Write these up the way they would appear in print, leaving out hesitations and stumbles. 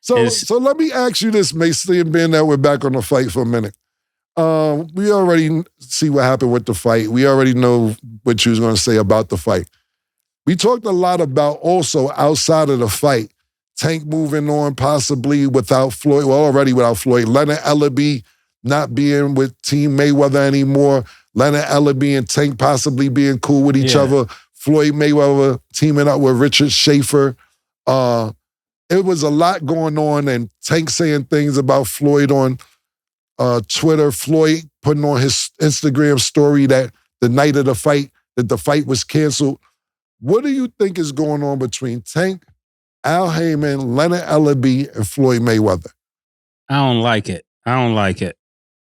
So let me ask you this, Mase, being that we're back on the fight for a minute. We already see what happened with the fight. We already know what you was going to say about the fight. We talked a lot about also outside of the fight, Tank moving on possibly without Floyd, well, already without Floyd. Leonard Ellaby not being with Team Mayweather anymore. Leonard Ellaby and Tank possibly being cool with each other. Floyd Mayweather teaming up with Richard Schaefer. It was a lot going on, and Tank saying things about Floyd on Twitter. Floyd putting on his Instagram story that the night of the fight, that the fight was canceled. What do you think is going on between Tank, Al Heyman, Leonard Ellaby, and Floyd Mayweather? I don't like it.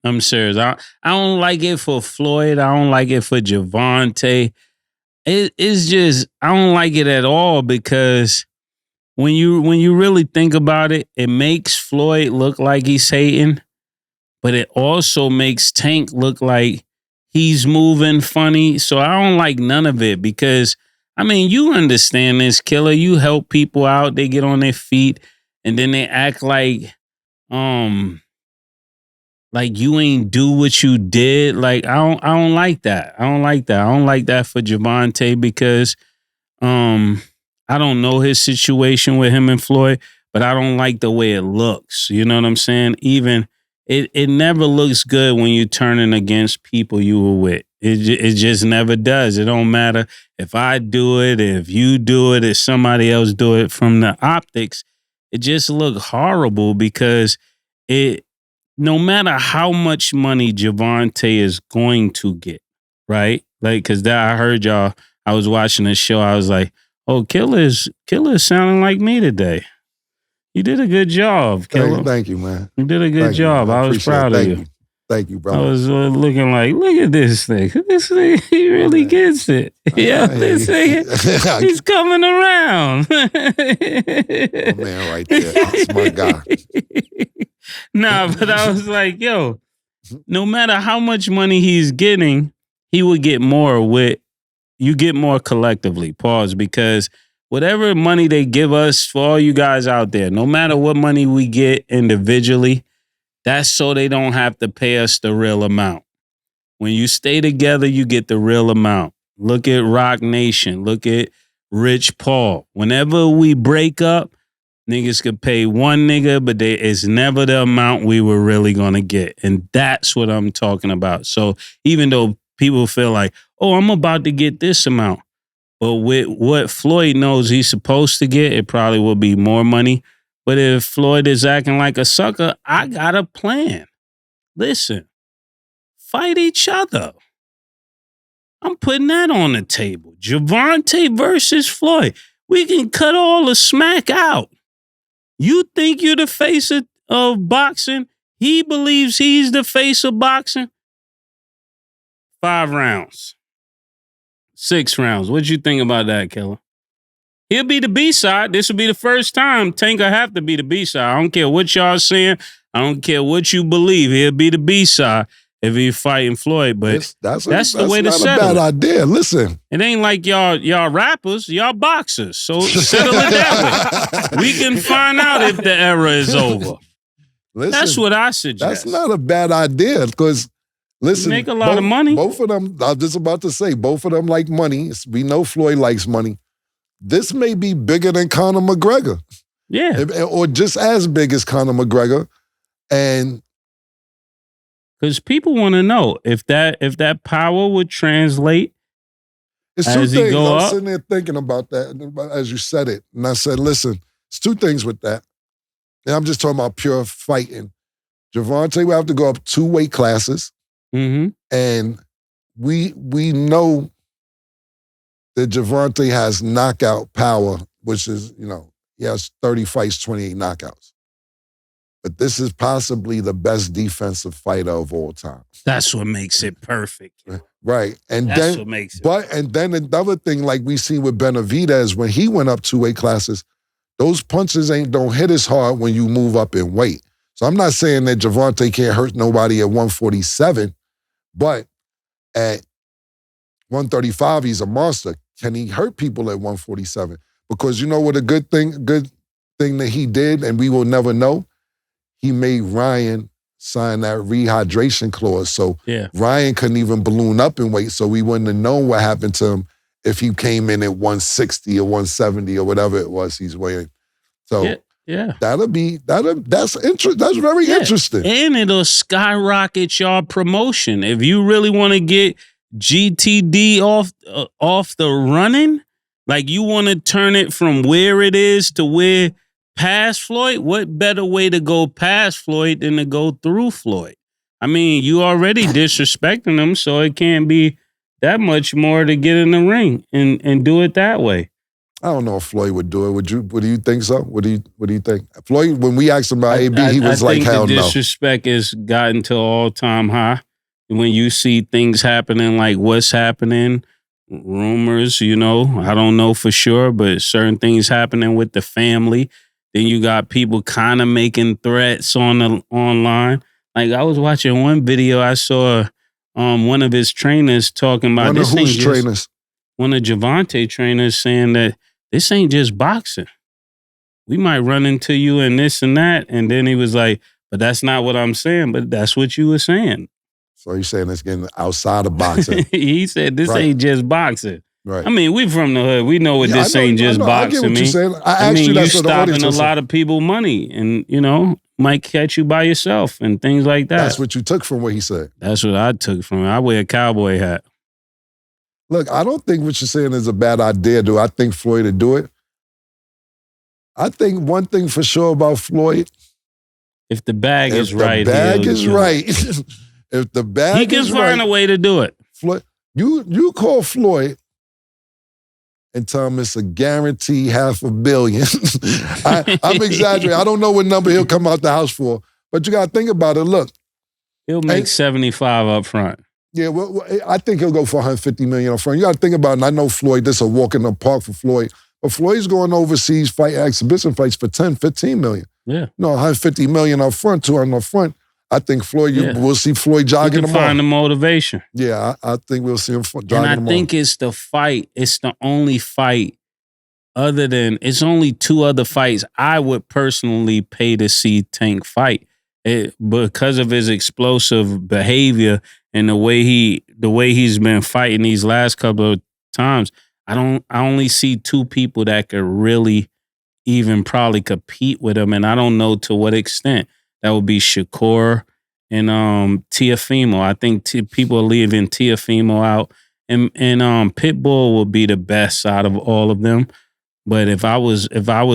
I'm serious. I don't like it for Floyd. I don't like it for Gervonta. It's just, I don't like it at all because when you really think about it, it makes Floyd look like he's hating, but it also makes Tank look like he's moving funny. So I don't like none of it because, I mean, you understand this, Killer. You help people out, they get on their feet, and then they act like you ain't do what you did. Like, I don't like that. I don't like that for Gervonta because I don't know his situation with him and Floyd, but I don't like the way it looks. You know what I'm saying? Even it never looks good when you're turning against people you were with. It just never does. It don't matter if I do it, if you do it, if somebody else do it. From the optics, it just look horrible because no matter how much money Gervonta is going to get, right? Like, because I heard y'all, I was watching this show, I was like, oh, Killer's sounding like me today. You did a good job, Killer. Thank you, man. You did a good job. I was proud of you. Thank you, brother. I was looking like, look at this thing. This thing, he really gets it. Yeah, this thing, he's coming around. Oh, man, right there. That's my guy. Nah, but I was like, yo, no matter how much money he's getting, he would get more you get more collectively. Pause, because whatever money they give us, for all you guys out there, no matter what money we get individually, that's so they don't have to pay us the real amount. When you stay together, you get the real amount. Look at Rock Nation. Look at Rich Paul. Whenever we break up, niggas could pay one nigga, but it's never the amount we were really going to get. And that's what I'm talking about. So even though people feel like, oh, I'm about to get this amount, but with what Floyd knows he's supposed to get, it probably will be more money. But if Floyd is acting like a sucker, I got a plan. Listen, fight each other. I'm putting that on the table. Gervonta versus Floyd. We can cut all the smack out. You think you're the face of boxing? He believes he's the face of boxing? 5 rounds. 6 rounds. What you think about that, Killer? He'll be the B-side. This will be the first time Tank will have to be the B-side. I don't care what y'all saying. I don't care what you believe. He'll be the B-side if he's fighting Floyd. But that's the way to settle it. That's not a bad idea. Listen. It ain't like y'all rappers. Y'all boxers. So settle it that way. We can find out if the era is over. Listen, that's what I suggest. That's not a bad idea because, listen. You make a lot of money. Both of them, I was just about to say, both of them like money. We know Floyd likes money. This may be bigger than Conor McGregor. Yeah. Or just as big as Conor McGregor. And because people want to know if that power would translate it's as two he things. go I was up. sitting there thinking about that as you said it. And I said, listen, it's 2 things with that. And I'm just talking about pure fighting. Gervonta will have to go up 2 weight classes. Mm-hmm. And we know that Gervonta has knockout power, which is, he has 30 fights, 28 knockouts. But this is possibly the best defensive fighter of all time. That's what makes it perfect. Right. And that's what makes it. And then another thing, like we see with Benavidez, when he went up 2 weight classes, those punches don't hit as hard when you move up in weight. So I'm not saying that Gervonta can't hurt nobody at 147, but at 135, he's a monster. Can he hurt people at 147? Because you know what a good thing thing that he did, and we will never know, he made Ryan sign that rehydration clause. So Ryan couldn't even balloon up in weight, so we wouldn't have known what happened to him if he came in at 160 or 170 or whatever it was he's weighing. So that's very interesting. And it'll skyrocket your promotion. If you really want to get GTD off the running, like you want to turn it from where it is to where past Floyd, what better way to go past Floyd than to go through Floyd? I mean, you already disrespecting him, so it can't be that much more to get in the ring and do it that way. I don't know if Floyd would do it. Would you? What do you think so? What do you think? Floyd, when we asked him about AB, he was like, hell no. The disrespect has gotten to all-time high. When you see things happening like what's happening, rumors, I don't know for sure, but certain things happening with the family. Then you got people kind of making threats online. Like I was watching one video, I saw one of his trainers talking about one of whose trainers? One of Javante trainers saying that this ain't just boxing. We might run into you and this and that. And then he was like, but that's not what I'm saying, but that's what you were saying. So you're saying it's getting outside of boxing. He said this ain't just boxing. Right. I mean, we from the hood. We know this ain't just boxing. I get what you're saying. I mean, you stopping a lot of people money and, might catch you by yourself and things like that. That's what you took from what he said. That's what I took from it. I wear a cowboy hat. Look, I don't think what you're saying is a bad idea, do I think Floyd would do it? I think one thing for sure about Floyd. If the bag is right. If the bag is right. If the bag is right. He can find a way to do it. Floyd, you call Floyd and tell him it's a guaranteed $500 million. I'm exaggerating. I don't know what number he'll come out the house for, but you got to think about it. Look. He'll make 75 up front. Yeah, well, I think he'll go for $150 million up front. You got to think about it, and I know Floyd, this is a walk in the park for Floyd, but Floyd's going overseas fight exhibition fights for $10, $15 million. Yeah. No, $150 million up front, $200 up front. I think Floyd, we'll see Floyd jogging tomorrow. Find the motivation. Yeah, I think we'll see him jogging tomorrow. And I think it's the fight. It's the only fight it's only two other fights I would personally pay to see Tank fight. Because of his explosive behavior and the way he's been fighting these last couple of times, I only see two people that could really even probably compete with him, and I don't know to what extent. That would be Shakur and Teofimo. I think people are leaving Teofimo out, and Pitbull will be the best out of all of them. But if I was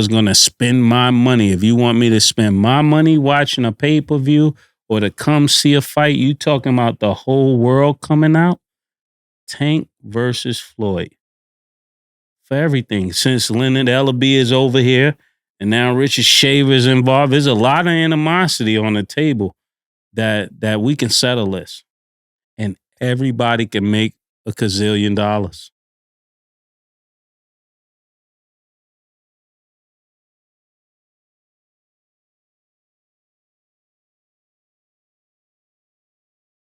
gonna spend my money, if you want me to spend my money watching a pay-per-view or to come see a fight, you talking about the whole world coming out? Tank versus Floyd. For everything. Since Leonard Ellaby is over here and now Richard Shaver's involved, there's a lot of animosity on the table that we can settle this. And everybody can make $1 gazillion.